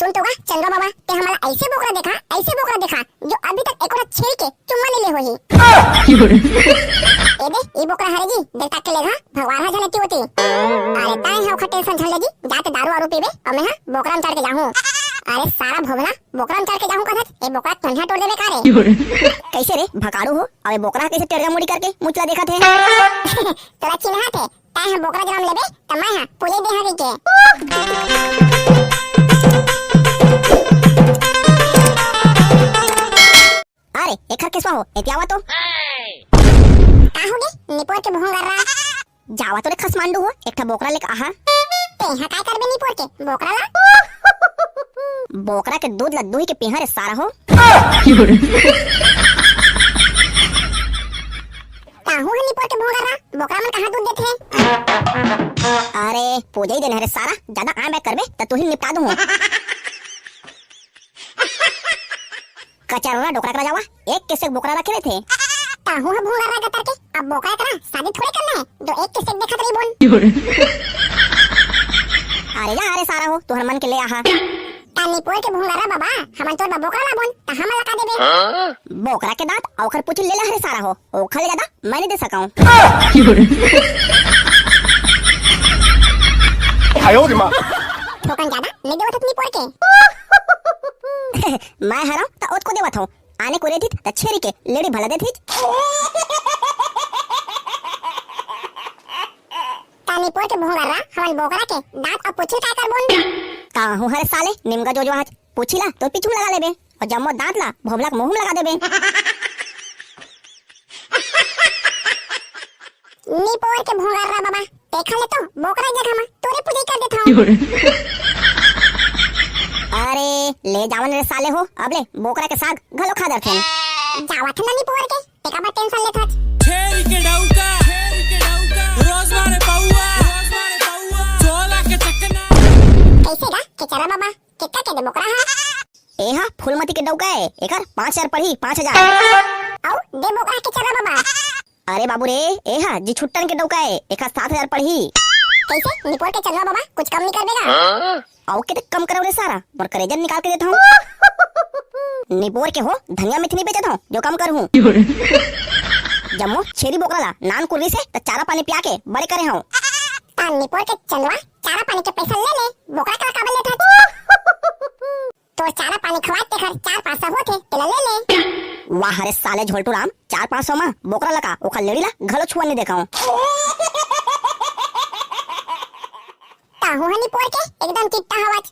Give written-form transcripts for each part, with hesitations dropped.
सुन तो चंद्रा बाबा ते हमारा ऐसे बोकरा देखा जो अभी तक एक छेड़ के चुम्मा ले होही। ए दे ई बोकरा हरे जी देखता के लेगा भगवान हा जाने की होती। अरे ताई हा खटे सन झल जी जाते दारू वारू पीबे और मैं बोकरा में चढ़ के जाऊं। अरे सारा भोगला बोकरा में चढ़ के जाऊं कहत ए बोकरा ठंडा तोड़ देबे कारे। कैसे रे भकाड़ू हो अबे बोकरा कैसे टेढ़ा मुड़ी करके मुचला देखा थे। तोरा चिन्हा थे ताई हा बोकरा जन्म लेबे त मैं हा पुले देहा के। अरे एक किसवा हो एतियावा तो का होगे निपोर के भोंगर रहा जावा तो रे खसमांडू हो एकटा बोकरा लेक आहा ते हा काय करबे निपोर के बोकरा ला बोकरा के दूध ला दुही के पिहरे सारा हो। काहू हनी पर के भोंगर रहा बोकरा मन कहां दूध देथे। अरे पूजा ही देना रे सारा ज्यादा आ मैं करबे त तू ही निपटा दूं। कचरवा डोकरा करा जावा एक किसे बोकरा रखे थे काहू है भोंगर रहा गतर के अब बोकरा करा शादी थोड़े करना है जो एक किसे देखत रही बोल। अरे जा अरे सारा हो तोहर मन के ले आहा निपोर के भोंगरा बाबा हमन तोर बोकरा ला बोन त हम लगा देबे। बोकरा के दांत औखर पुछिल ले ला रे सारा हो ओखर ज्यादा मैं नहीं दे सकाऊं। आयो रे मां ठोकन ज्यादा नहीं देवत निपोर के। मैं हराम त ओत को देवत हूं आने को रेती त छेरी के लेडी भला देथी। निपोर के भोंगरा हमन बोकरा के दांत और पुछिल काय कर बोन काहू हरे साले निमगा जो आज पूछिला तो पिछू लगा लेबे और जम्मो दांत ला भोमला के मुंह में लगा देबे। निपोर के भोंगर रा बाबा देखा ले तो बोकरा जगह में तोरे पूजा कर देता हूं। अरे ले जावन रे साले हो अब ले बोकरा के साग घलो खा दरथे जावत ना निपोर के तेका बा टेंशन लेथा छेरी के डौका रोज मारे पाऊआ चोला के चकना कैसे गा के चरा बाबा कितना के दे बोकरा हा ए हा फूलमती के डौका है एकर 5000 पड़ी 5000 औ दे बोकरा के चरा बाबा। अरे बाबू रे ए हा जी छुट्टन के डौका है एकर 7000 पड़ी कैसे निपोर के चलवा बाबा कुछ कम नहीं कर देगा औ के कम करो रे सारा और करेजन निकाल के देता हूं। निपोर के हो धनिया मेथी बेचता हूं जो कम करूं जम्मो छेरी बोकरा ला नान कुर्री से त चारा पानी पिया के बड़े करे हूं निपोर के चंदवा चारा पानी के पैसा ले ले बोकरा का काबल लेथा तो चारा पानी खवात ते घर 4-500 होथे तेला ले ले। वाह रे साले झोलटू राम 4-500 मा बोकरा लका ओखा लेडी ला घलो छुआने देखाऊं। ताहू हनी पोर के एकदम किट्टा हवाज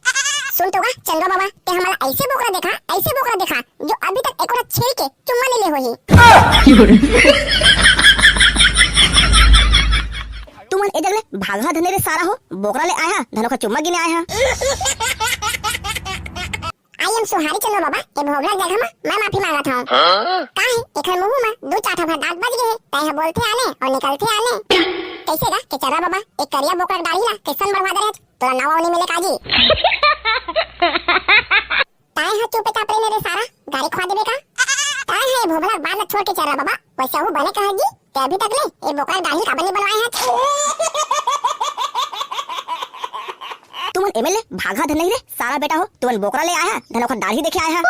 सुन तो चंद्रा बाबा ते हमारा ऐसे बोकरा देखा जो अभी तक एक छेड़ के चुम्मा ले होही। तुमन इधर ले भागा धने रे सारा हो बोकरा ले आया धनो का चुम्मा गिने आया। आई एम सुहारी चंद्रा बाबा ए भोगला जगह में मैं माफी मांगत हूं काहे एकर मुंह में दो चाटा भर दांत बज गए तय बोलते आने और निकलते आने कैसे गा के चरा बाबा एक करिया बोकर दाढ़ी ला कैसन बर्बाद रहे तोरा नावा उनी मिले काजी ताए हा चुप चाप रे मेरे सारा गाड़ी खवा देबे का ताए है भोगला बाद छोड़ के चरा बाबा वैसा हूं बने कह जी ते अभी तक ले ए बोकर दाढ़ी का बने बनवाए है। तुमन एमएलए भागा धन नहीं रे सारा बेटा हो तुमन बोकरा ले आया धनो का दाढ़ी देखे आया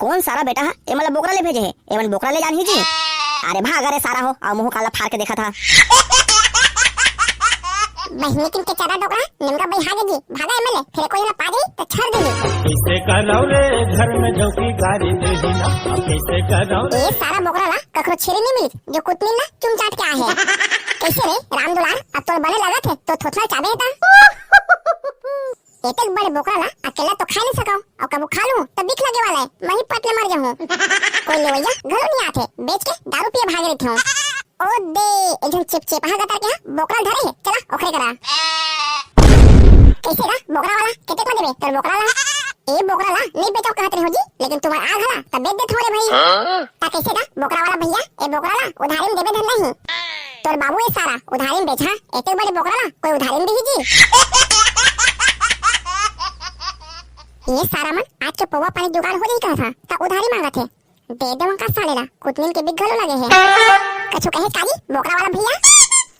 कौन सारा बेटा है एमला बोकरा ले भेजे है एमन बोकरा ले जानी जी। अरे भागा रे सारा हो और मुंह काला फाड़ के देखा था बहनी किन के चरा डोकरा निमका भागे जी भागा एमएलए फिर कोई ना पा गई तो छड़ देगी कैसे कराओ रे घर में झोंकी गाड़ी देही ना कैसे कराओ ये सारा बोकरा ला कखरो छेरी नहीं मिली जो कुतमी ना चुम चाट के आए है कैसे रे राम दुलार अब तो बने लगा थे तो थोथला चाबे था एक बड़े बोकरा ला अकेला तो खा नहीं सका और कब खा लूं तब बिख लगे वाला है वहीं पटले मर जाऊं कोई ले भैया घर नहीं आते बेच के दारू पिए भाग रहे थे ओ दे एकदम चिप हा गता के बोकरा धरे है चला ओखरे करा कैसे गा बोकरा वाला कितने को देबे तर बोकरा ला ए बोकरा ला नहीं बेचो कहत रहे हो जी लेकिन तुम्हारा आ घला तब बेच दे थोड़े भाई ता कैसे गा बोकरा वाला भैया ए बोकरा ला उधारी में देबे धन नहीं तोर बाबू ए सारा उधारी में बेचा एते बड़े बोकरा ला कोई उधारी में दी जी। ये सारा मन आज के पौवा पानी जुगाड़ हो गई कहा था ता उधारी मांगा थे दे दे का सालेला कुतमिन के बिगलो लगे है कछु कहे काजी बोकरा वाला भैया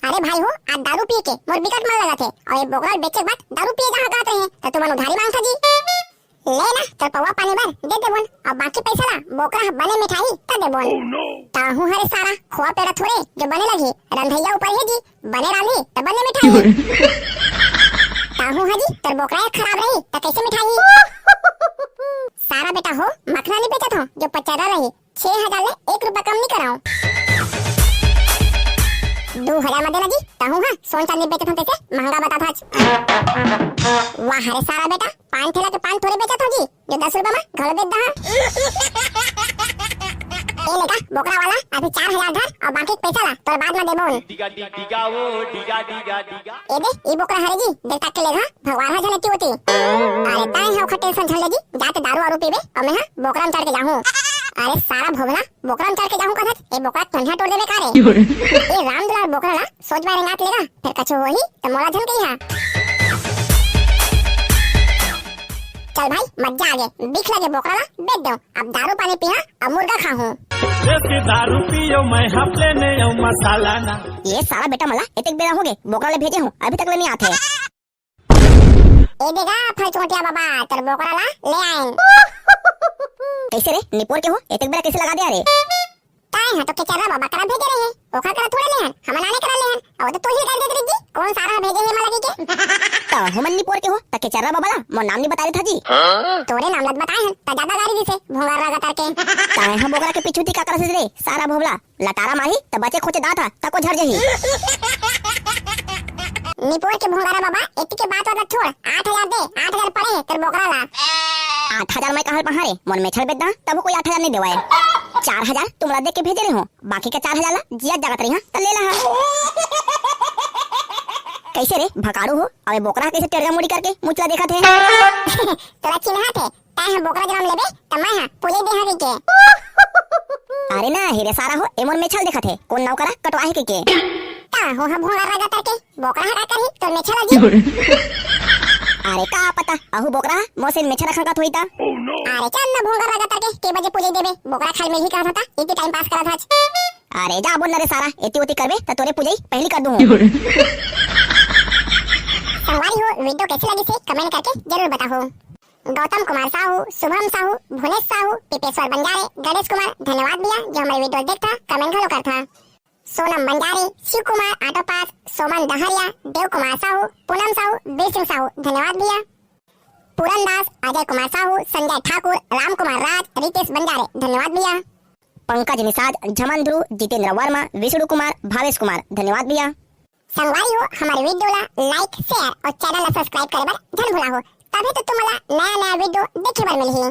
अरे भाई हो आज दारू पी के मोर बिकट मन लगा थे और ये बोकरा बेचे के बाद दारू पिए जहां गाते हैं तो तुम उधारी मांगता जी। बाकी पैसा ला बोकरा बने मिठाई त देबोन ताहू हरे सारा खोआ पेड़ा थोड़े जो बने लगी रंधैया ऊपर है जी बने राली त बने मिठाई ताहू हाजी तर बोकरा खराब रही त कैसे मिठाई सारा बेटा हो मखना नहीं बेचत हो जो पचारा रही 6000 ले 1 रुपया कम नहीं कराऊं 2000 में देना जी ताहू हां सोन चांदी बेचत हो कैसे महंगा बता था वाह हरे सारा बेटा 5 थैला के 5 थोड़े बेचत हो जी जो 10 रुपया में घर बेच दहा ए लेका बोकरा वाला अभी 4000 धर और बाकी पैसा ला तो बाद में देबोन डिगा डिगा वो डिगा डिगा डिगा ए दे ई बोकरा हरे जी देखता के लेगा भगवान हा जने की होती अरे ताई हाउ खटे सन झल जी जाते दारू वारू पीबे और मैं हां बोकरा में चढ़ के जाऊं अरे सारा भोगला बोकरा में चढ़ के जाऊं कथत ए बोकरा ठंडा तोड़ देबे कारे ए राम दुलार बोकरा ला सोच बारे नात लेगा फिर कछु होही तो मोला झन कही हा चल भाई मजा आ गए दिख लगे बोकरा ला बेच दो अब दारू पानी पिया अब मुर्गा खाऊं जैसे दारू पियो मैं हफले ने यो मसाला ना ये सारा बेटा मला इतने बेरा हो गए बोकरा ले भेजे हूँ अभी तक ले नहीं आते ए देगा फल चोटिया बाबा तेरे बोकरा ला ले आए कैसे रे निपोर के हो इतने बेरा कैसे लगा दिया रे ताई हां तो के चला बाबा करा भेजे रहे ओखा करा थोड़े ले हन हम नाने करा ले हन और तो ही कर दे जी कौन सारा भेजे है मला के तो हम निपोर के हो तके चरा बाबा ला मो नाम नहीं बता रहे था जी तोरे नाम लत बताए हन त ज्यादा गाड़ी दिसे भोंगार लगा तार के ताई हां बोकरा के पीछूती का कर से रे सारा भोबला लटारा माही त बचे खोचे दाता तको झड़ जही निपोर के भोंगारा बाबा इतनी के बात वाला छोड़ 8000 दे 8000 पड़े है तेरे बोकरा ला 8000 में कहल पहाड़े मन में छड़ बेदा तब कोई 8000 नहीं देवाए 4000 तुमरा देख के भेजे रहे हो बाकी का 4000 ला जिया जगत रही हां त ले ला कैसे रे भकारू हो अबे बोकरा कैसे टेढ़ा मुड़ी करके मुचला देखा थे तोरा चिन्हा थे ताई हम बोकरा जन्म लेबे त मैं हां पुले देहा के अरे ना हिरे सारा हो एमन में छल देखा थे कौन नाव करा कटवाए के ता हो हम भोंगा लगा करके बोकरा हरा करही तो में छला जी अरे का पता अहू बोकरा मोसे में छरा खंगा थोईता अरे चल ना भोंगा लगा करके के बजे पुले देबे बोकरा खाल में ही कहा था इतनी टाइम पास करा था अरे जा बोल रे सारा एती ओती करबे त तोरे पूजई पहली कर दूं संगवारी हो वीडियो कैसी लगी से कमेंट करके जरूर बताओ गौतम कुमार साहू शुभम साहू भुवनेश साहू पिपेश्वर बंजारे गणेश कुमार धन्यवाद भैया जो हमारे वीडियो देखता कमेंट घलो करता सोनम बंजारे शिव कुमार ऑटो पास सोमन दहरिया देव कुमार साहू पूनम साहू बीर सिंह साहू धन्यवाद भैया पूरन दास अजय कुमार साहू संजय ठाकुर राम कुमार राज रितेश बंजारे धन्यवाद भैया पंकज निषाद झमन ध्रुव जितेंद्र वर्मा विष्णु कुमार भावेश कुमार धन्यवाद भैया संगवारी हो हमारे वीडियो ला लाइक शेयर और चैनल ला सब्सक्राइब करे बर धन भुला हो तभी तो तुम्हाला नया नया वीडियो देखे बर मिलही।